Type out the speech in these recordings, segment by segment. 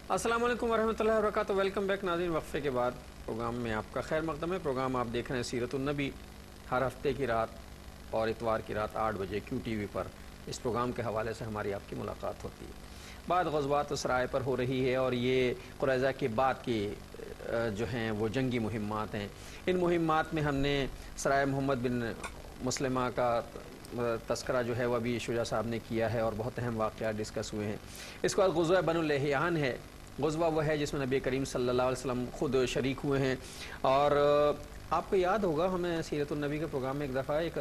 السلام علیکم ورحمۃ اللہ وبرکاتہ۔ ویلکم بیک ناظرین، وقفے کے بعد پروگرام میں آپ کا خیر مقدم ہے۔ پروگرام آپ دیکھ رہے ہیں سیرت النبی، ہر ہفتے کی رات اور اتوار کی رات 8 بجے کیو ٹی وی پر اس پروگرام کے حوالے سے ہماری آپ کی ملاقات ہوتی ہے۔ بعد غزوات سرائے پر ہو رہی ہے اور یہ قریظہ کے بعد کی جو ہیں وہ جنگی مہمات ہیں۔ ان مہمات میں ہم نے سرائے محمد بن مسلمہ کا تذکرہ جو ہے وہ ابھی شجاع صاحب نے کیا ہے اور بہت اہم واقعات ڈسکس ہوئے ہیں۔ اس کے بعد غزوہ بنو الیحیان ہے۔ غزوہ وہ ہے جس میں نبی کریم صلی اللہ علیہ وسلم خود شریک ہوئے ہیں، اور آپ کو یاد ہوگا ہمیں سیرت النبی کے پروگرام میں ایک دفعہ ایک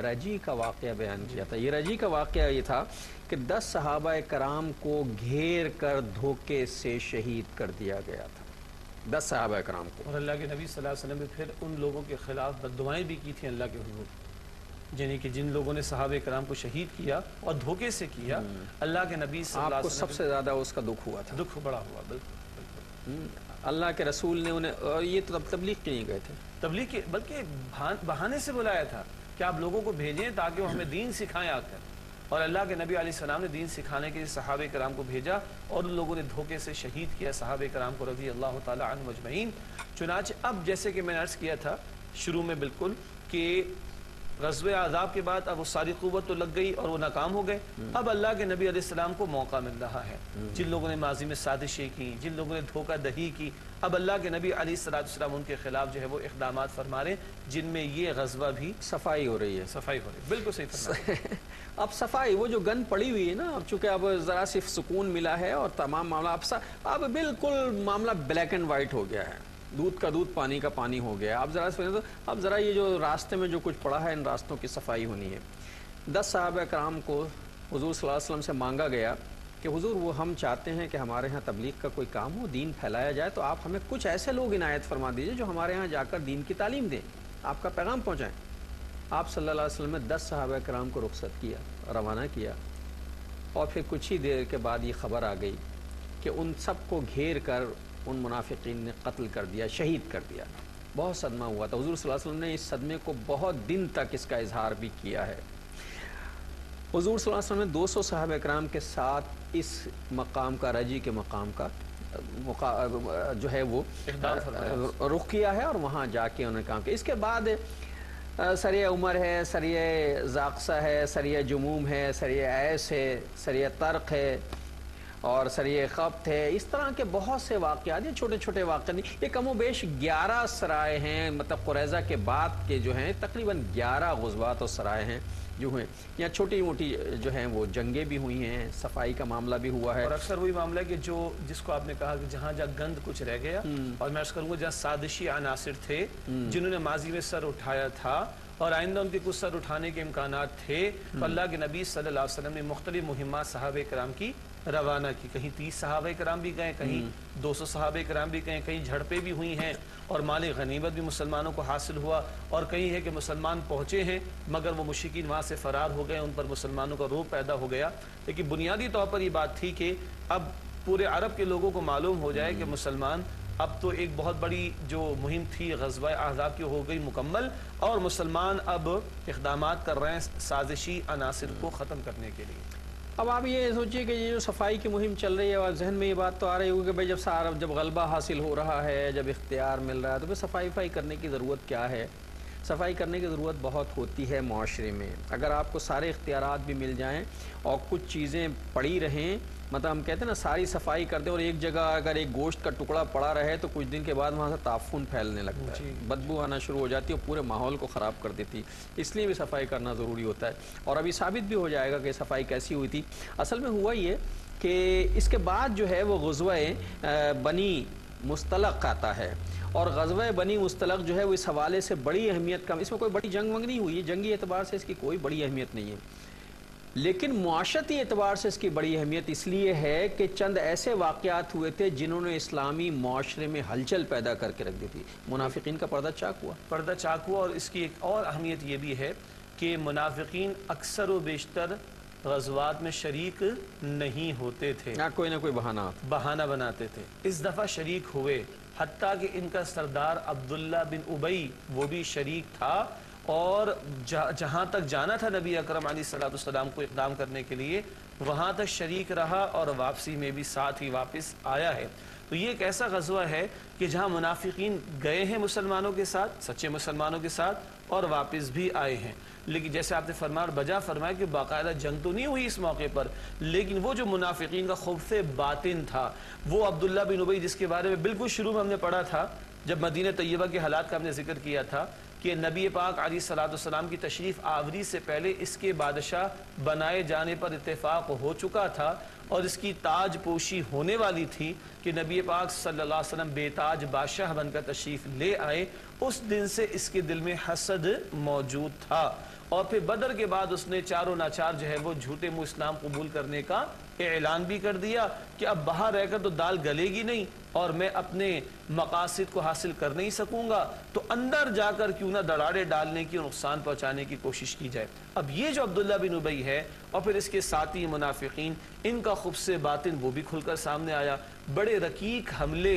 رجی کا واقعہ بیان کیا تھا۔ یہ رجی کا واقعہ یہ تھا کہ 10 صحابہ کرام کو گھیر کر دھوکے سے شہید کر دیا گیا تھا، 10 صحابہ کرام کو۔ اور اللہ کے نبی صلی اللہ علیہ وسلم نے پھر ان لوگوں کے خلاف بددعائیں بھی کی تھیں اللہ کے حضور، یعنی کہ جن لوگوں نے صحابہ کرام کو شہید کیا اور دھوکے سے کیا، اللہ کے نبی صلی اللہ علیہ وسلم آپ کو سب سے زیادہ اس کا دکھ ہوا تھا؟ دکھ بڑا ہوا، بالکل۔ اللہ کے رسول نے انہیں، اور یہ تو تبلیغ کے لیے گئے تھے، تبلیغ کے بلکہ بہانے سے بلایا تھا کہ آپ لوگوں کو بھیجیں تاکہ وہ ہمیں دین سکھائیں آ کر، اور اللہ کے نبی علیہ السلام نے دین سکھانے کے لیے صحابہ کرام کو بھیجا اور ان لوگوں نے دھوکے سے شہید کیا صحابہ کرام کو رضی اللہ تعالی عنہم اجمعین۔ چنانچہ اب جیسے کہ میں نے عرض کیا تھا شروع میں بالکل کہ غزوہ احزاب کے بعد اب وہ ساری قوت تو لگ گئی اور وہ ناکام ہو گئے۔ اب اللہ کے نبی علیہ السلام کو موقع مل رہا ہے، جن لوگوں نے ماضی میں سازشیں کی، جن لوگوں نے دھوکہ دہی کی، اب اللہ کے نبی علیہ السلام ان کے خلاف جو ہے وہ اقدامات فرما رہے ہیں، جن میں یہ غزوہ بھی صفائی ہو رہی ہے۔ صفائی ہو رہی ہے، بالکل صحیح فرما رہے ہیں۔ اب صفائی، وہ جو گند پڑی ہوئی ہے نا، اب چونکہ اب ذرا صرف سکون ملا ہے اور تمام معاملہ اب بالکل معاملہ بلیک اینڈ وائٹ ہو گیا ہے، دودھ کا دودھ پانی کا پانی ہو گیا ہے۔ اب ذرا یہ جو راستے میں جو کچھ پڑا ہے ان راستوں کی صفائی ہونی ہے۔ 10 صحابہ کرام کو حضور صلی اللہ علیہ وسلم سے مانگا گیا کہ حضور وہ ہم چاہتے ہیں کہ ہمارے ہاں تبلیغ کا کوئی کام ہو، دین پھیلایا جائے، تو آپ ہمیں کچھ ایسے لوگ عنایت فرما دیجئے جو ہمارے ہاں جا کر دین کی تعلیم دیں، آپ کا پیغام پہنچائیں۔ آپ صلی اللہ علیہ وسلم نے 10 صحابہ کرام کو رخصت کیا، روانہ کیا، اور پھر کچھ ہی دیر کے بعد یہ خبر آ گئی کہ ان سب کو گھیر کر ان منافقین نے قتل کر دیا، شہید کر دیا۔ بہت صدمہ ہوا تھا، حضور صلی اللہ علیہ وسلم نے اس صدمے کو بہت دن تک اس کا اظہار بھی کیا ہے۔ حضور صلی اللہ علیہ وسلم نے 200 صحابہ کرام کے ساتھ اس مقام کا، رجی کے مقام کا جو ہے وہ رخ کیا ہے، اور وہاں جا کے انہوں نے کام کیا۔ اس کے بعد سریہ عمر ہے، سریہ زاقسہ ہے، سریہ جموم ہے، سریہ ایس ہے، سریہ طرق ہے، اور سریہ خبت ہے۔ اس طرح کے بہت سے واقعات، یہ چھوٹے چھوٹے واقعات نہیں، یہ کم و بیش 11 سرائے ہیں، مطلب قریظہ کے بعد کے جو ہیں تقریباً 11 غزوات اور سرائے ہیں جو ہیں، یا چھوٹی موٹی جو ہیں وہ جنگیں بھی ہوئی ہیں، صفائی کا معاملہ بھی ہوا ہے۔ اور اکثر وہی معاملہ ہے کہ جس کو آپ نے کہا کہ جہاں گند کچھ رہ گیا، اور میں عرض کروں گا جہاں سازشی عناصر تھے جنہوں نے ماضی میں سر اٹھایا تھا اور آئندہ ان کے کچھ سر اٹھانے کے امکانات تھے، تو اللہ کے نبی صلی اللہ علیہ وسلم نے مختلف مہمات صحابہ کرام کی روانہ کی۔ کہیں 30 صحابہ کرام بھی گئے، کہیں 200 صحابہ کرام بھی گئے، کہیں جھڑپیں بھی ہوئی ہیں اور مال غنیمت بھی مسلمانوں کو حاصل ہوا، اور کہیں ہے کہ مسلمان پہنچے ہیں مگر وہ مشرکین وہاں سے فرار ہو گئے، ان پر مسلمانوں کا رعب پیدا ہو گیا۔ لیکن بنیادی طور پر یہ بات تھی کہ اب پورے عرب کے لوگوں کو معلوم ہو جائے کہ مسلمان، اب تو ایک بہت بڑی جو مہم تھی غزوہ احزاب کی ہو گئی مکمل، اور مسلمان اب اقدامات کر رہے ہیں سازشی عناصر کو ختم کرنے کے لیے۔ اب آپ یہ سوچئے کہ یہ جو صفائی کی مہم چل رہی ہے، اور ذہن میں یہ بات تو آ رہی ہوگی کہ بھائی جب غلبہ حاصل ہو رہا ہے، جب اختیار مل رہا ہے، تو پھر صفائی کرنے کی ضرورت کیا ہے؟ صفائی کرنے کی ضرورت بہت ہوتی ہے معاشرے میں۔ اگر آپ کو سارے اختیارات بھی مل جائیں اور کچھ چیزیں پڑی رہیں، مطلب ہم کہتے ہیں نا ساری صفائی کر دیں، اور ایک جگہ اگر ایک گوشت کا ٹکڑا پڑا رہے تو کچھ دن کے بعد وہاں سے تعفن پھیلنے لگتا ہے، بدبو آنا شروع ہو جاتی ہے اور پورے ماحول کو خراب کر دیتی، اس لیے بھی صفائی کرنا ضروری ہوتا ہے۔ اور ابھی ثابت بھی ہو جائے گا کہ صفائی کیسی ہوئی تھی۔ اصل میں ہوا یہ کہ اس کے بعد جو ہے وہ غزوہ بنی مستلق آتا ہے، اور غزوہ بنی مستلق جو ہے وہ اس حوالے سے بڑی اہمیت کا، اس میں کوئی بڑی جنگ ونگ نہیں ہوئی ہے، جنگی اعتبار سے اس کی کوئی بڑی اہمیت نہیں ہے، لیکن معاشرتی اعتبار سے اس کی بڑی اہمیت اس لیے ہے کہ چند ایسے واقعات ہوئے تھے جنہوں نے اسلامی معاشرے میں ہلچل پیدا کر کے رکھ دی تھی۔ منافقین کا پردہ چاک ہوا، اور اس کی ایک اور اہمیت یہ بھی ہے کہ منافقین اکثر و بیشتر غزوات میں شریک نہیں ہوتے تھے، کوئی نہ کوئی بہانہ بناتے تھے۔ اس دفعہ شریک ہوئے، حتیٰ کہ ان کا سردار عبداللہ بن ابی وہ بھی شریک تھا، اور جہاں تک جانا تھا نبی اکرم علیہ الصلوۃ والسلام کو اقدام کرنے کے لیے وہاں تک شریک رہا اور واپسی میں بھی ساتھ ہی واپس آیا ہے۔ تو یہ ایک ایسا غزوہ ہے کہ جہاں منافقین گئے ہیں مسلمانوں کے ساتھ، سچے مسلمانوں کے ساتھ، اور واپس بھی آئے ہیں۔ لیکن جیسے آپ نے فرمایا بجا فرمایا کہ باقاعدہ جنگ تو نہیں ہوئی اس موقع پر، لیکن وہ جو منافقین کا خبث باطن تھا، وہ عبداللہ بن ابی جس کے بارے میں بالکل شروع میں ہم نے پڑھا تھا جب مدینہ طیبہ کے حالات کا ہم نے ذکر کیا تھا کہ نبی پاک علیہ الصلوۃ والسلام کی تشریف آوری سے پہلے اس کے بادشاہ بنائے جانے پر اتفاق ہو چکا تھا اور اس کی تاج پوشی ہونے والی تھی کہ نبی پاک صلی اللہ علیہ وسلم بے تاج بادشاہ بن کر تشریف لے آئے۔ اس دن سے اس کے دل میں حسد موجود تھا اور پھر بدر کے بعد اس نے چاروں ناچار جو ہے وہ جھوٹے منہ اسلام قبول کرنے کا اعلان بھی کر دیا کہ اب باہر رہ کر تو دال گلے گی نہیں اور میں اپنے مقاصد کو حاصل کر نہیں سکوں گا، تو اندر جا کر کیوں نہ دراڑے ڈالنے کی اور نقصان پہنچانے کی کوشش کی جائے۔ اب یہ جو عبداللہ بن ابی ہے اور پھر اس کے ساتھی منافقین، ان کا خبث باطن وہ بھی کھل کر سامنے آیا۔ بڑے رقیق حملے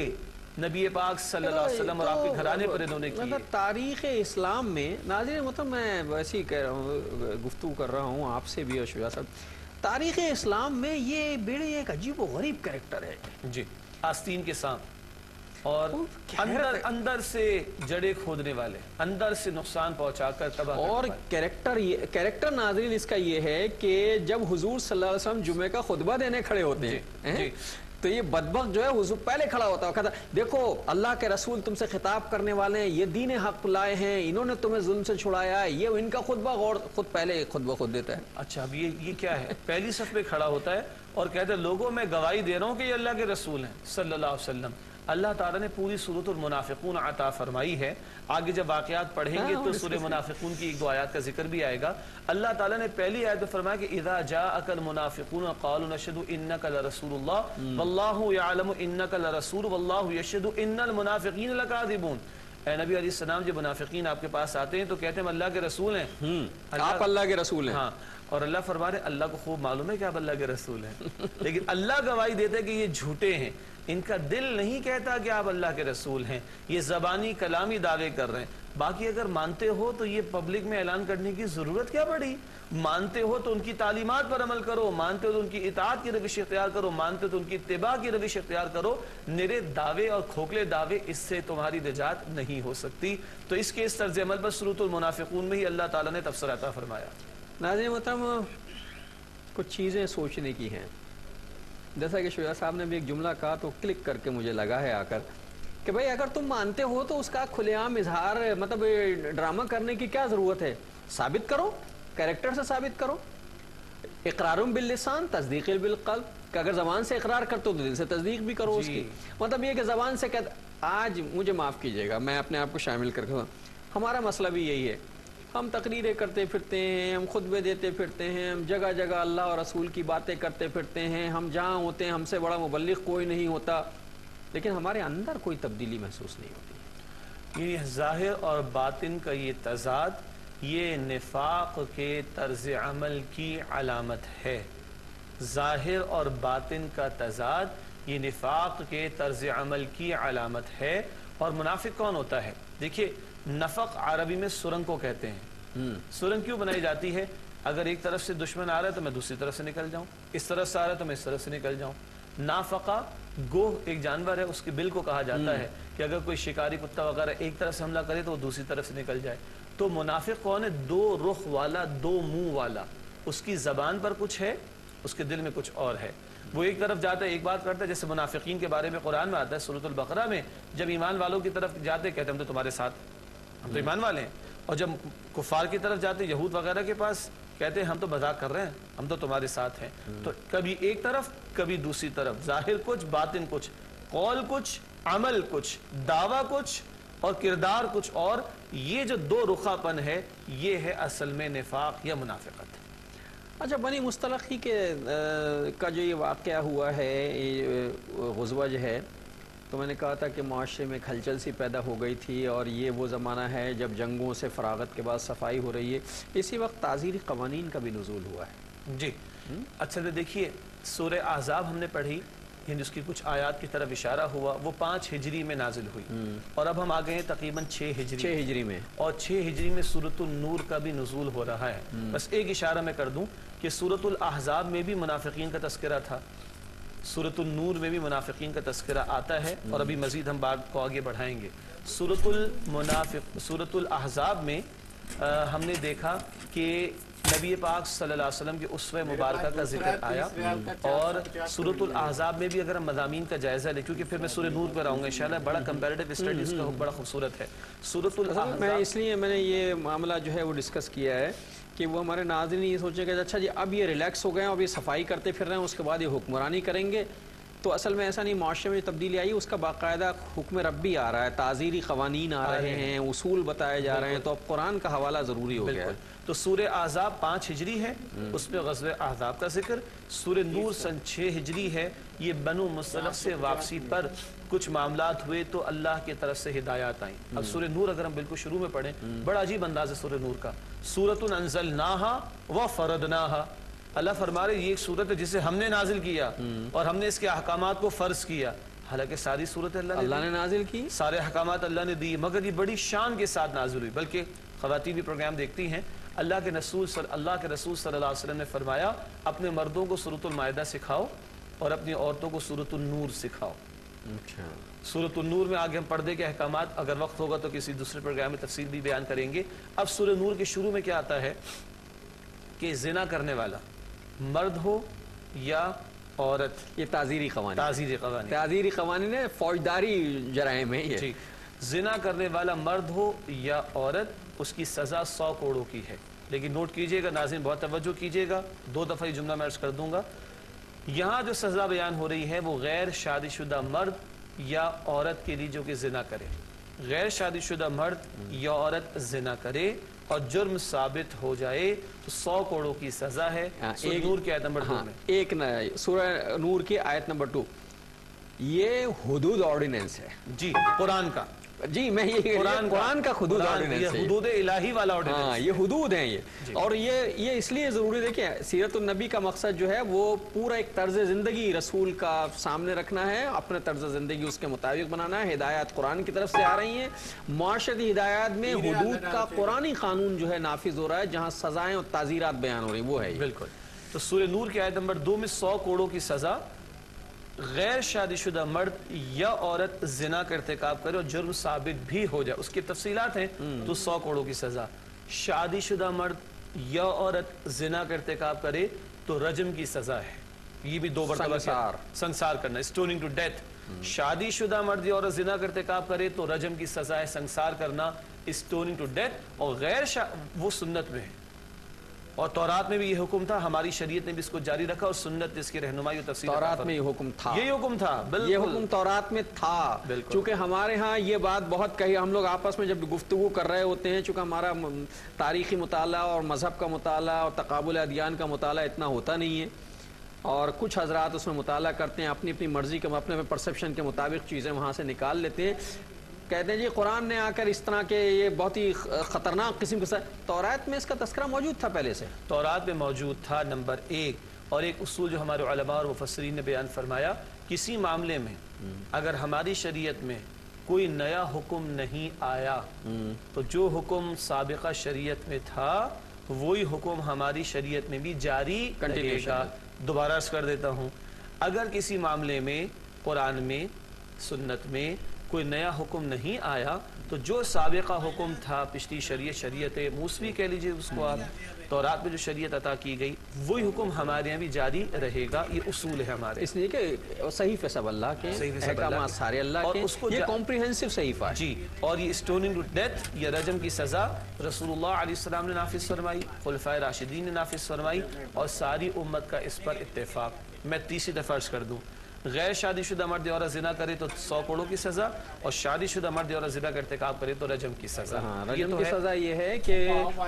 نبی پاک صلی اللہ علیہ وسلم اور آپ کے گھرانے پر انہوں نے کیے۔ تاریخ اسلام میں ناظرین مطلب میں ویسے ہی کہہ رہا ہوں، گفتگو کر رہا ہوں آپ سے بھی اور شجاع صاحب، تاریخ اسلام میں یہ بڑے ایک عجیب و غریب کریکٹر ہے جی، آستین کے سانپ اور اندر سے جڑے کھودنے والے، اندر سے نقصان پہنچا کر تباہ اور کریکٹر ناظرین اس کا یہ ہے کہ جب حضور صلی اللہ علیہ وسلم جمعے کا خطبہ دینے کھڑے ہوتے ہیں تو یہ بدبخت جو ہے حضور پہلے کھڑا ہوتا ہے، کہتا دیکھو اللہ کے رسول تم سے خطاب کرنے والے ہیں، یہ دین حق لائے ہیں، انہوں نے تمہیں ظلم سے چھڑایا ہے، یہ ان کا خطبہ خود پہلے خطبہ خود دیتا ہے۔ اچھا اب یہ کیا ہے؟ پہلی صف پہ کھڑا ہوتا ہے اور کہتا ہے لوگوں میں گواہی دے رہا ہوں کہ یہ اللہ کے رسول ہیں صلی اللہ علیہ وسلم۔ اللہ تعالیٰ نے پوری سورۃ المنافقون عطا فرمائی ہے، آگے جب واقعات پڑھیں گے تو سورہ منافقون کی ایک دو آیات کا ذکر بھی آئے گا۔ اللہ تعالیٰ نے پہلی آیت میں فرمایا کہ اذا جاءک المنافقون قالوا نشهد انک لرسول اللہ واللہ یعلم انک لرسول واللہ یشہد ان المنافقین لکاذبون۔ اے نبی علیہ السلام جب منافقین آپ کے پاس آتے ہیں تو کہتے ہیں ہم اللہ کے رسول ہیں، آپ اللہ کے رسول ہیں، ہاں، اور اللہ فرما رہے اللہ کو خوب معلوم ہے کہ آپ اللہ کے رسول ہیں، لیکن اللہ گواہی دیتا ہے کہ یہ جھوٹے ہیں، ان کا دل نہیں کہتا کہ آپ اللہ کے رسول ہیں، یہ زبانی کلامی دعوے کر رہے ہیں۔ باقی اگر مانتے ہو تو یہ پبلک میں اعلان کرنے کی ضرورت کیا پڑی؟ مانتے ہو تو ان کی تعلیمات پر عمل کرو، مانتے ہو تو ان کی اطاعت کی روش اختیار کرو، مانتے ہو تو ان کی اتباع کی روش اختیار کرو، نرے دعوے اور کھوکھلے دعوے اس سے تمہاری نجات نہیں ہو سکتی۔ تو اس کے اس طرز عمل پر سورۃ المنافقون میں ہی اللہ تعالیٰ نے تفسیر عطا فرمایا۔ ناظرین محترم کچھ چیزیں سوچنے کی ہیں، جیسا کہ شجاع صاحب نے بھی ایک جملہ کہا تو کلک کر کے مجھے لگا ہے آ کر کہ بھائی اگر تم مانتے ہو تو اس کا کھلے عام اظہار مطلب ڈرامہ کرنے کی کیا ضرورت ہے؟ ثابت کرو، کریکٹر سے ثابت کرو، اقرار باللسان تصدیق بالقلب، کہ اگر زبان سے اقرار کرتے ہو تو دل سے تصدیق بھی کرو اس کی۔ مطلب یہ کہ زبان سے کہتے آج مجھے معاف کیجئے گا میں اپنے آپ کو شامل کر کے، ہمارا مسئلہ بھی یہی ہے، ہم تقریریں کرتے پھرتے ہیں، ہم خطبے دیتے پھرتے ہیں، ہم جگہ جگہ اللہ اور رسول کی باتیں کرتے پھرتے ہیں، ہم جہاں ہوتے ہیں ہم سے بڑا مبلغ کوئی نہیں ہوتا، لیکن ہمارے اندر کوئی تبدیلی محسوس نہیں ہوتی۔ یہ ظاہر اور باطن کا یہ تضاد یہ نفاق کے طرز عمل کی علامت ہے۔ ظاہر اور باطن کا تضاد یہ نفاق کے طرز عمل کی علامت ہے۔ اور منافق کون ہوتا ہے؟ دیکھیے نفق عربی میں سرنگ کو کہتے ہیں۔ سرنگ کیوں بنائی جاتی ہے؟ اگر ایک طرف سے دشمن آ رہا ہے تو میں دوسری طرف سے نکل جاؤں، اس طرف سے آ رہا ہے تو میں اس طرف سے نکل جاؤں۔ نافقہ گوہ ایک جانور ہے، اس کے بل کو کہا جاتا ہے کہ اگر کوئی شکاری کتا وغیرہ ایک طرف سے حملہ کرے تو وہ دوسری طرف سے نکل جائے۔ تو منافق کون ہے؟ دو رخ والا، دو منہ والا، اس کی زبان پر کچھ ہے، اس کے دل میں کچھ اور ہے۔ وہ ایک طرف جاتا ہے ایک بات کرتا ہے، جیسے منافقین کے بارے میں قرآن میں آتا ہے سورۃ البقرہ میں، جب ایمان والوں کی طرف جاتے کہتے ہیں ہم تو تمہارے ساتھ، ہم تو ایمان والے ہیں، اور جب کفار کی طرف جاتے یہود وغیرہ کے پاس کہتے ہیں ہم تو مذاق کر رہے ہیں، ہم تو تمہارے ساتھ ہیں۔ تو کبھی ایک طرف کبھی دوسری طرف، ظاہر کچھ باطن کچھ، قول کچھ عمل کچھ، دعویٰ کچھ اور کردار کچھ اور۔ یہ جو دو رخا پن ہے یہ ہے اصل میں نفاق یا منافقت۔ اچھا بنی مصطلقی کا جو یہ واقعہ ہوا ہے، غزوہ جو ہے، تو میں نے کہا تھا کہ معاشرے میں کھلچل سی پیدا ہو گئی تھی اور یہ وہ زمانہ ہے جب جنگوں سے فراغت کے بعد صفائی ہو رہی ہے، اسی وقت تعزیری قوانین کا بھی نزول ہوا ہے۔ جی اچھا تو دیکھیے سورہ احزاب ہم نے پڑھی، یعنی اس کی کچھ آیات کی طرف اشارہ ہوا، وہ 5 ہجری میں نازل ہوئی، اور اب ہم آگئے ہیں تقریباً 6 ہجری میں، اور 6 ہجری میں سورۃ النور کا بھی نزول ہو رہا ہے۔ بس ایک اشارہ میں کر دوں کہ سورۃ الاحزاب میں بھی منافقین کا تذکرہ تھا، سورۃ النور میں بھی منافقین کا تذکرہ آتا ہے، اور ابھی مزید ہم بات کو آگے بڑھائیں گے۔ سورۃ الاحزاب میں ہم نے دیکھا کہ نبی پاک صلی اللہ علیہ وسلم کی اسوہ مبارکہ کا ذکر آیا، اور سورۃ الاحزاب میں بھی اگر ہم مضامین کا جائزہ لیں، کیونکہ پھر میں سورہ نور پر آؤں گا انشاءاللہ، بڑا کمپیریٹیو اسٹڈی اس کا بڑا خوبصورت ہے۔ سورۃ الاحزاب میں اس لیے میں نے یہ معاملہ جو ہے وہ ڈسکس کیا ہے کہ وہ ہمارے ناظرین یہ سوچیں کہ اچھا جی اب یہ ریلیکس ہو گئے ہیں، اب یہ صفائی کرتے پھر رہے ہیں، اس کے بعد یہ حکمرانی کریں گے، تو اصل میں ایسا نہیں، معاشرے میں تبدیلی آئی، اس کا باقاعدہ حکم ربی آ رہا ہے، تعزیری قوانین آ رہے ہیں، اصول بتائے جا رہے ہیں، تو اب قرآن کا حوالہ ضروری ہو گیا ہے۔ تو سورہ احزاب 5 ہجری ہے، اس میں غزوہ احزاب کا ذکر۔ سورہ نور سن 6 ہجری ہے، یہ بنو مصطلق سے واپسی پر کچھ معاملات ہوئے تو اللہ کی طرف سے ہدایات آئیں۔ اب سورہ نور اگر ہم بالکل شروع میں پڑھیں، بڑا عجیب انداز ہے سورہ نور کا۔ سورۃ انزلناها وفرضناها، اللہ فرما رہے یہ ایک صورت ہے جسے ہم نے نازل کیا اور ہم نے اس کے احکامات کو فرض کیا، حالانکہ ساری صورت اللہ نے نازل کی، سارے احکامات اللہ نے دی، مگر یہ بڑی شان کے ساتھ نازل ہوئی۔ بلکہ خواتین بھی پروگرام دیکھتی ہیں، اللہ کے رسول صلی اللہ علیہ وسلم نے فرمایا اپنے مردوں کو سورۃ المائدہ سکھاؤ اور اپنی عورتوں کو سورۃ النور سکھاؤ۔ سورۃ النور میں آگے ہم پردے کے احکامات اگر وقت ہوگا تو کسی دوسرے پروگرام میں تفصیل بھی بیان کریں گے۔ اب سورہ نور کے شروع میں کیا آتا ہے کہ زنا کرنے والا مرد ہو یا عورت، یہ تعزیری قوانین ہے، فوجداری جرائم ہے یہ۔ زنا کرنے والا مرد ہو یا عورت، اس کی سزا 100 کوڑوں کی ہے۔ لیکن نوٹ کیجئے گا ناظرین، بہت توجہ کیجئے گا، 2 دفعہ یہ جملہ میں عرض کر دوں گا۔ یہاں جو سزا بیان ہو رہی ہے وہ غیر شادی شدہ مرد یا عورت کے لیے جو کہ زنا کرے، غیر شادی شدہ مرد یا عورت زنا کرے اور جرم ثابت ہو جائے تو 100 کوڑوں کی سزا ہے۔ سورہ نور کی آیت نمبر 2 میں، سورہ نور کی آیت نمبر 2، یہ حدود آرڈیننس ہے جی، قرآن کا، جی میں یہ قرآن کا حدود آرڈیننس ہے، حدود الہی والا آرڈیننس، ہاں یہ حدود ہیں یہ، اور یہ اس لیے ضروری دیکھیں، سیرت النبی کا مقصد جو ہے وہ پورا ایک طرز زندگی رسول کا سامنے رکھنا ہے، اپنے طرز زندگی اس کے مطابق بنانا ہے۔ ہدایات قرآن کی طرف سے آ رہی ہیں، معاشرتی ہدایات میں حدود کا قرآنی قانون جو ہے نافذ ہو رہا ہے، جہاں سزائیں اور تعزیرات بیان ہو رہی ہیں، وہ ہے بالکل۔ تو سورہ نور کی آیت نمبر 2 میں 100 کوڑوں کی سزا، غیر شادی شدہ مرد یا عورت زنا کا ارتکاب کرے اور جرم ثابت بھی ہو جائے، اس کی تفصیلات ہیں، تو 100 کوڑوں کی سزا۔ شادی شدہ مرد یا عورت زنا کا ارتکاب کرے تو رجم کی سزا ہے، یہ بھی 2 مرتبہ سنسار کرنا، اسٹوننگ ٹو ڈیتھ۔ شادی شدہ مرد یا عورت زنا کا ارتکاب کرے تو رجم کی سزا ہے، سنسار کرنا، اسٹوننگ ٹو ڈیتھ، اور وہ سنت میں ہے، اور تورات میں بھی یہ حکم تھا، ہماری شریعت نے بھی اس کو جاری رکھا اور سنت نے اس کی رہنمائی و تفصیل۔ تورات میں یہ حکم تھا، یہ حکم تھا، یہ حکم تورات میں تھا، چونکہ ہمارے ہاں یہ بات بہت کہی، ہم لوگ آپس میں جب گفتگو کر رہے ہوتے ہیں، چونکہ ہمارا تاریخی مطالعہ اور مذہب کا مطالعہ اور تقابل ادیان کا مطالعہ اتنا ہوتا نہیں ہے، اور کچھ حضرات اس میں مطالعہ کرتے ہیں، اپنی مرضی کے اپنے پرسپشن کے مطابق چیزیں وہاں سے نکال لیتے ہیں، کہتے ہیں جی قرآن نے آ کر اس طرح کے یہ بہت ہی خطرناک قسم کے، تورات میں اس کا تذکرہ موجود تھا پہلے سے، تورات میں موجود تھا، نمبر 1۔ اور ایک اصول جو ہمارے علماء اور مفسرین نے بیان فرمایا، کسی معاملے میں اگر ہماری شریعت میں کوئی نیا حکم نہیں آیا تو جو حکم سابقہ شریعت میں تھا وہی حکم ہماری شریعت میں بھی جاری رہے گا۔ دوبارہ عرض کر دیتا ہوں، اگر کسی معاملے میں قرآن میں، سنت میں کوئی نیا حکم نہیں آیا تو جو سابقہ حکم تھا، پچھلی شریعت موسوی کہہ لیجئے اس کو آپ، تورات میں جو شریعت عطا کی گئی وہی حکم ہمارے یہاں بھی جاری رہے گا، یہ اصول ہے ہمارے، اس لیے کہ صحیفہ سب اللہ کے، احکامات سارے اللہ کے، یہ کمپریہنسو صحیفہ ہے جی۔ اور یہ اسٹوننگ ٹو ڈیتھ یا رجم کی سزا رسول اللہ علیہ السلام نے نافذ فرمائی، خلفائے راشدین نے نافذ فرمائی، اور ساری امت کا اس پر اتفاق۔ میں تیسری دفعہ عرض کر دوں، غیر شادی شدہ مرد یا عورت زنا کرے تو 100 کوڑوں کی سزا، اور شادی شدہ مرد یا عورت زنا کا ارتکاب کرے تو رجم کی سزا۔ رجم کی سزا یہ ہے کہ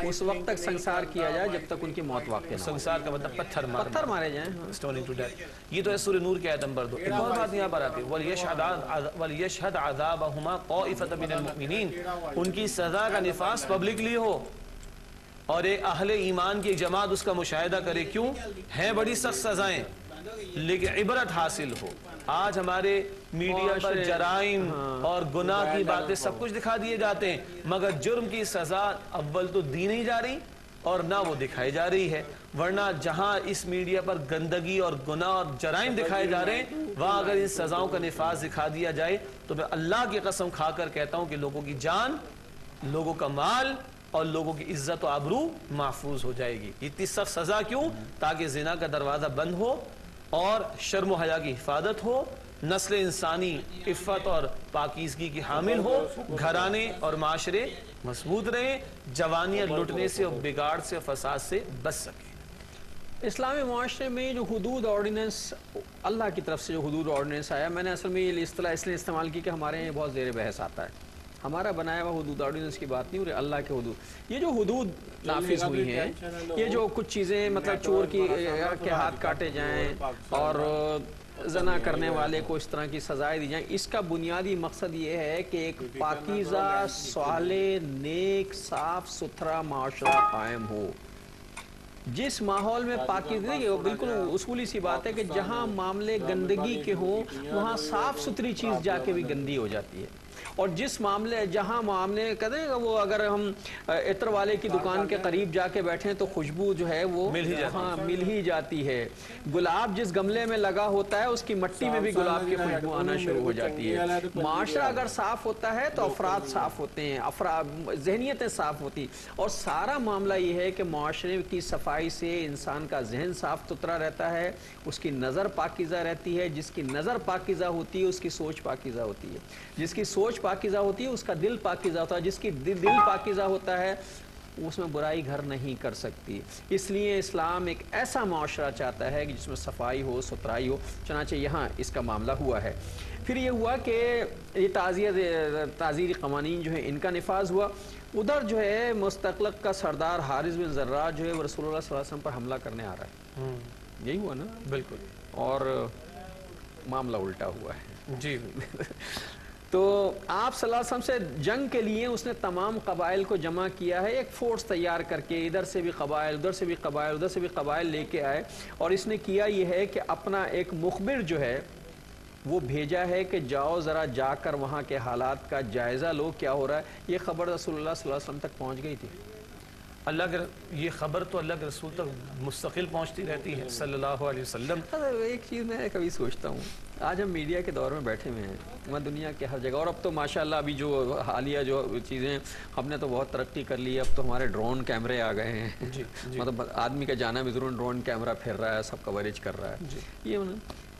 اس وقت تک سنسار کیا جائے جب تک ان کی موت واقع نہ ہو۔ سنسار کا مطلب پتھر مارے جائیں، اسٹوننگ ٹو ڈیتھ۔ یہ تو ہے سورہ نور کی آیت نمبر 2۔ ایک اور بات یہاں پر آتی ہے، وَلْيَشْهَدْ عَذَابَهُمَا طَائِفَةٌ مِّنَ الْمُؤْمِنِينَ، ان کی سزا کا نفاذ پبلکلی ہو اور اہل ایمان کی ایک جماعت اس کا مشاہدہ کرے۔ کیوں؟ ہیں بڑی سخت سزائیں، لیکن عبرت حاصل ہو. آج ہمارے میڈیا پر جرائم اور گناہ کی باتیں سب کچھ دکھا دیے جاتے ہیں، مگر جرم کی سزا اول تو دی نہیں جا رہی اور نہ وہ دکھائی جا رہی ہے. ورنہ جہاں اس میڈیا پر گندگی اور گناہ اور جرائم دکھائے جا رہے ہیں، وہاں اگر ان سزاؤں کا نفاذ دکھا دیا جائے تو میں اللہ کی قسم کھا کر کہتا ہوں کہ لوگوں کی جان، لوگوں کا مال اور لوگوں کی عزت و آبرو محفوظ ہو جائے گی. اتنی سخت سزا کیوں؟ تاکہ زنا کا دروازہ بند ہو اور شرم و حیا کی حفاظت ہو، نسل انسانی عفت اور پاکیزگی کی حامل ہو، گھرانے اور معاشرے مضبوط رہیں، جوانیاں لٹنے سے اور بگاڑ سے اور فساد سے بچ سکیں. اسلامی معاشرے میں جو حدود آرڈیننس، اللہ کی طرف سے جو حدود آرڈیننس آیا، میں نے اصل میں یہ اصطلاح اس لیے استعمال کی کہ ہمارے یہاں بہت زیر بحث آتا ہے. ہمارا بنایا ہوا حدود آرڈیننس کی بات نہیں ہو رہی، اللہ کے حدود. یہ جو حدود نافذ ہوئی ہیں، یہ جو کچھ چیزیں مطلب چور کے ہاتھ کاٹے جائیں اور زنا کرنے والے کو اس طرح کی سزائیں دی جائیں، اس کا بنیادی مقصد یہ ہے کہ ایک پاکیزہ، صالح، نیک، صاف ستھرا معاشرہ قائم ہو. جس ماحول میں پاکیزگی، بالکل اصولی سی بات ہے کہ جہاں معاملے گندگی کے ہوں وہاں صاف ستھری چیز جا کے بھی گندی ہو جاتی ہے. اور جس معاملے، جہاں معاملے کہتے ہیں وہ اگر ہم عطر والے کی دکان کے قریب جا کے بیٹھیں تو خوشبو جو ہے وہ مل ہی جاتی ہے. گلاب جس گملے میں لگا ہوتا ہے اس کی مٹی میں بھی گلاب کی خوشبو آنا شروع ہو جاتی ہے. معاشرہ اگر صاف ہوتا ہے تو افراد صاف ہوتے ہیں، ذہنیتیں صاف ہوتی، اور سارا معاملہ یہ ہے کہ معاشرے کی صفائی سے انسان کا ذہن صاف ستھرا رہتا ہے، اس کی نظر پاکیزہ رہتی ہے. جس کی نظر پاکیزہ ہوتی ہے اس کی سوچ پاکیزہ ہوتی ہے، جس کی سوچ پاکیزہ ہوتی ہے اس کا دل پاکیزہ ہوتا ہے، جس کی دل پاکیزہ ہوتا ہے اس میں برائی گھر نہیں کر سکتی. اس لیے اسلام ایک ایسا معاشرہ چاہتا ہے کہ جس میں صفائی ہو، ستھرائی ہو. چنانچہ یہاں اس کا معاملہ ہوا ہے. پھر یہ ہوا کہ یہ تعزیری قوانین جو ہیں ان کا نفاذ ہوا. ادھر جو ہے مستقلق کا سردار حارث بن زرار جو ہے وہ رسول اللہ صلی اللہ علیہ وسلم پر حملہ کرنے آ رہا ہے. یہی ہوا نا؟ بالکل. اور معاملہ الٹا ہوا ہے. جی. تو آپ صلی اللہ علیہ وسلم سے جنگ کے لیے اس نے تمام قبائل کو جمع کیا ہے، ایک فورس تیار کر کے. ادھر سے بھی قبائل، ادھر سے بھی قبائل، ادھر سے بھی قبائل لے کے آئے. اور اس نے کیا یہ ہے کہ اپنا ایک مخبر جو ہے وہ بھیجا ہے کہ جاؤ ذرا جا کر وہاں کے حالات کا جائزہ لو، کیا ہو رہا ہے. یہ خبر رسول اللہ صلی اللہ علیہ وسلم تک پہنچ گئی تھی. یہ خبر تو اللہ کے رسول تک مستقل پہنچتی رہتی ہے صلی اللہ علیہ وسلم. ایک چیز میں کبھی سوچتا ہوں، آج ہم میڈیا کے دور میں بیٹھے ہوئے ہیں، میں دنیا کے ہر جگہ، اور اب تو ماشاءاللہ ابھی جو حالیہ جو چیزیں ہم نے تو بہت ترقی کر لی ہے. اب تو ہمارے ڈرون کیمرے آ گئے ہیں. مطلب آدمی کا جانا بھی ضرور ڈرون کیمرہ پھر رہا ہے، سب کوریج کر رہا ہے. یہ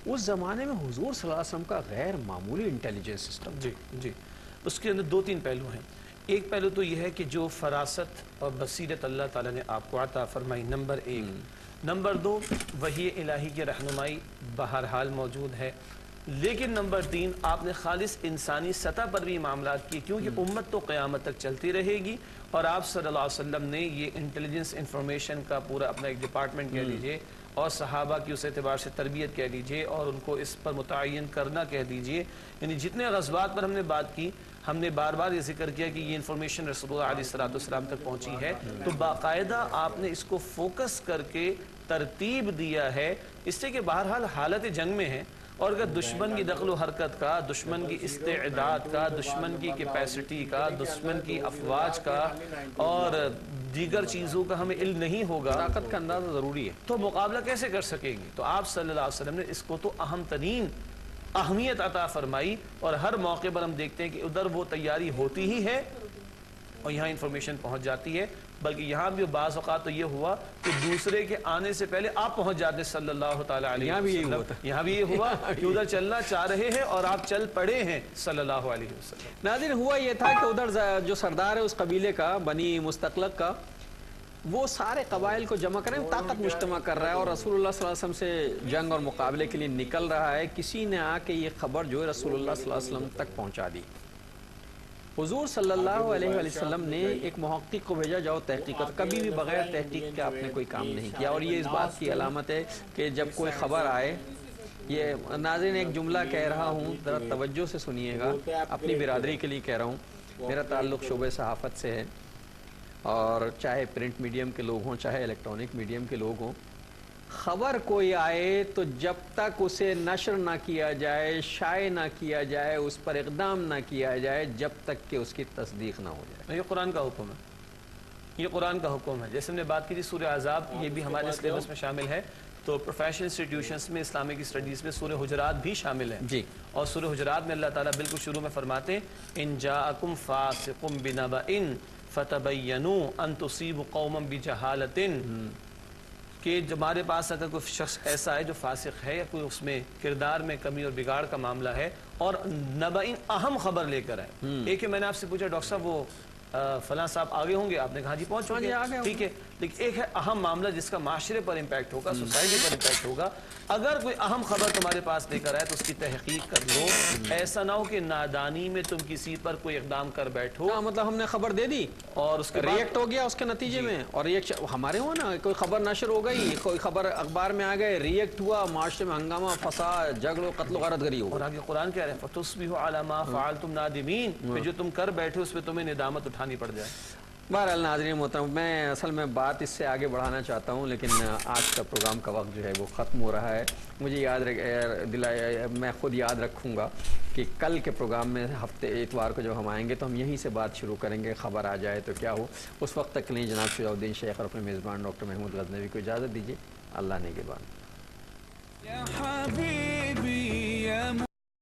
اس زمانے میں حضور صلی اللہ علیہ وسلم کا غیر معمولی انٹیلیجنس سسٹم. جی. اس کے اندر دو تین پہلو ہیں. ایک پہلو تو یہ ہے کہ جو فراست اور بصیرت اللہ تعالیٰ نے آپ کو عطا فرمائی، نمبر ایک. نمبر دو، وحی الہی کی رہنمائی بہرحال موجود ہے. لیکن نمبر تین، آپ نے خالص انسانی سطح پر بھی معاملات کی، کیونکہ امت تو قیامت تک چلتی رہے گی. اور آپ صلی اللہ علیہ وسلم نے یہ انٹیلیجنس انفارمیشن کا پورا اپنا ایک ڈپارٹمنٹ کہہ لیجئے، اور صحابہ کی اس اعتبار سے تربیت کہہ لیجئے، اور ان کو اس پر متعین کرنا کہہ دیجئے. یعنی جتنے غزوات پر ہم نے بات کی، ہم نے بار بار یہ ذکر کیا کہ یہ انفارمیشن رسول اللہ علیہ السلام تک پہنچی ہے. تو باقاعدہ آپ نے اس کو فوکس کر کے ترتیب دیا ہے، اس سے کہ بہرحال حالت جنگ میں ہے، اور اگر دشمن کی دخل و حرکت کا، دشمن کی استعداد کا، دشمن کی کیپیسٹی کا، دشمن کی افواج کا اور دیگر چیزوں کا ہمیں علم نہیں ہوگا، طاقت کا اندازہ ضروری ہے، تو مقابلہ کیسے کر سکیں گے. تو آپ صلی اللہ علیہ وسلم نے اس کو تو اہم ترین اہمیت عطا فرمائی. اور ہر موقع پر ہم دیکھتے ہیں کہ ادھر وہ تیاری ہوتی ہی ہے اور یہاں انفارمیشن پہنچ جاتی ہے. بلکہ یہاں بھی بعض اوقات تو یہ ہوا کہ دوسرے کے آنے سے پہلے آپ پہنچ جاتے صلی اللہ تعالیٰ علیہ وسلم. یہاں بھی یہ ہوا کہ ادھر چلنا چاہ رہے ہیں اور آپ چل پڑے ہیں صلی اللہ علیہ وسلم. ناظرین، ہوا یہ تھا کہ ادھر جو سردار ہے اس قبیلے کا، بنی مستقلق کا، وہ سارے قبائل کو جمع کریں، طاقت مجتمع کر رہا ہے اور رسول اللہ صلی اللہ علیہ وسلم سے جنگ اور مقابلے کے لیے نکل رہا ہے. کسی نے آ کے یہ خبر جو ہے رسول اللہ صلی اللہ علیہ وسلم تک پہنچا دی. حضور صلی اللہ علیہ وسلم نے ایک محقق کو بھیجا، جاؤ تحقیقات. کبھی بھی بغیر تحقیق کے آپ نے کوئی کام نہیں کیا، اور یہ اس بات کی علامت ہے کہ جب کوئی خبر آئے. یہ ناظرین ایک جملہ کہہ رہا ہوں، ذرا توجہ سے سنیے گا، اپنی برادری کے لیے کہہ رہا ہوں. میرا تعلق شعبہ صحافت سے ہے، اور چاہے پرنٹ میڈیم کے لوگ ہوں چاہے الیکٹرانک میڈیم کے لوگ ہوں، خبر کوئی آئے تو جب تک اسے نشر نہ کیا جائے، شائع نہ کیا جائے، اس پر اقدام نہ کیا جائے، جب تک کہ اس کی تصدیق نہ ہو جائے۔ یہ قرآن کا حکم ہے، یہ قرآن کا حکم ہے۔ جیسے ہم نے بات کی تھی سورہ احزاب، یہ بھی ہمارے سلیبس میں شامل ہے، تو پروفیشنل انسٹیٹیوشنز میں اسلامک اسٹڈیز میں سورہ حجرات بھی شامل ہے جی، اور سورہ حجرات میں اللہ تعالیٰ بالکل شروع میں فرماتے ہیں ان جاءکم فاسق بنبأ فتبینوا ان تصیبوا قوما بجہالۃ، کہ ہمارے پاس اگر کوئی شخص ایسا ہے جو فاسق ہے یا کوئی اس میں کردار میں کمی اور بگاڑ کا معاملہ ہے اور نبئ اہم خبر لے کر ہے، ایک ہے میں نے آپ سے پوچھا ڈاکٹر صاحب وہ فلاں صاحب آگے ہوں گے، آپ نے کہا جی پہنچ چکے ہیں، ٹھیک ہے، لیکن ایک ہے اہم معاملہ جس کا معاشرے پر امپیکٹ ہوگا، سوسائٹی پر امپیکٹ ہوگا۔ اگر کوئی اہم خبر تمہارے پاس لے کر آئے تو اس کی تحقیق کر لو، ایسا نہ ہو کہ نادانی میں تم کسی پر کوئی اقدام کر بیٹھو، مطلب ہم نے خبر دے دی اور اس کے ریئیکٹ ہو گیا اس کے نتیجے میں، اور ریئیکٹ ہمارے ہوا نا، کوئی خبر نشر ہو گئی، کوئی خبر اخبار میں آ گئے، ریئیکٹ ہوا، معاشرے میں ہنگامہ، فساد، جھگڑ و قتل و غارت گری ہو اور گئی۔ آگے قرآن کہہ رہے ہیں فَتُصْبِحُوا عَلَىٰ مَا فَعَلْتُمْ نَادِمِينَ، پھر جو تم کر بیٹھے اس پہ تمہیں ندامت اٹھانی پڑ جائے۔ بہرحال ناظرین محترم، میں اصل میں بات اس سے آگے بڑھانا چاہتا ہوں، لیکن آج کا پروگرام کا وقت جو ہے وہ ختم ہو رہا ہے۔ مجھے یاد میں خود یاد رکھوں گا کہ کل کے پروگرام میں ہفتے اتوار کو جب ہم آئیں گے تو ہم یہیں سے بات شروع کریں گے، خبر آ جائے تو کیا ہو۔ اس وقت تک کے لیے جناب شجاع الدین شیخ اور اپنے میزبان ڈاکٹر محمود غزنوی کو اجازت دیجیے۔ اللہ نگہبان۔